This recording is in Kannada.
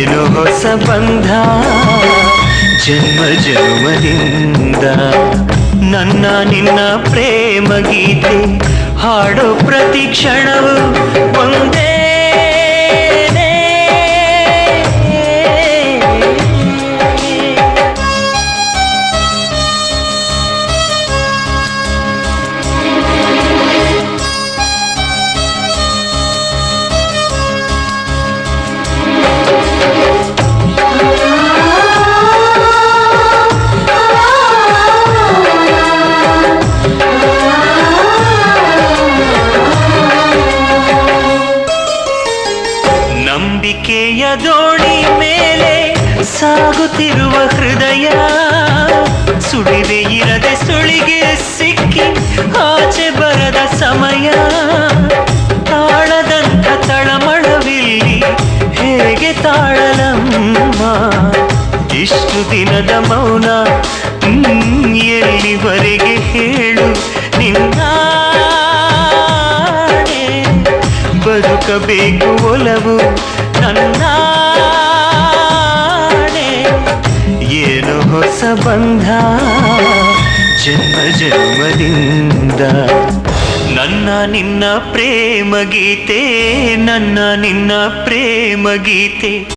ಏನು ಹೊಸ ಬಂಧ ಜನ್ಮ ಜನ್ಮದಿಂದ ನನ್ನ ನಿನ್ನ ಪ್ರೇಮ ಗೀತೆ ಹಾಡೋ ಪ್ರತಿ ಕ್ಷಣವು ಒಂದೇ ನಂಬಿಕೆಯ ದೋಣಿ ಮೇಲೆ ಸಾಗುತ್ತಿರುವ ಹೃದಯ ಸುಳಿವೆ ಇರದೆ ಸುಳಿಗೆ ಸಿಕ್ಕಿ ಆಚೆ ಬರದ ಸಮಯ ತಾಳದಂಥ ತಳಮಳವಿಲ್ಲಿ ಹೇಗೆ ತಾಳಲಮ್ಮ ಇಷ್ಟು ದಿನದ ಮೌನ ಎಲ್ಲಿವರೆಗೆ ಹೇಳು ನಿನ್ನ ಬದುಕಬೇಕು ಒಲವು ನನ್ನಾಣೆ ಏನು ಹೊಸ ಬಂಧ ಜನ್ಮ ಜನ್ಮದಿಂದ ನನ್ನ ನಿನ್ನ ಪ್ರೇಮ ಗೀತೆ ನನ್ನ ನಿನ್ನ ಪ್ರೇಮ ಗೀತೆ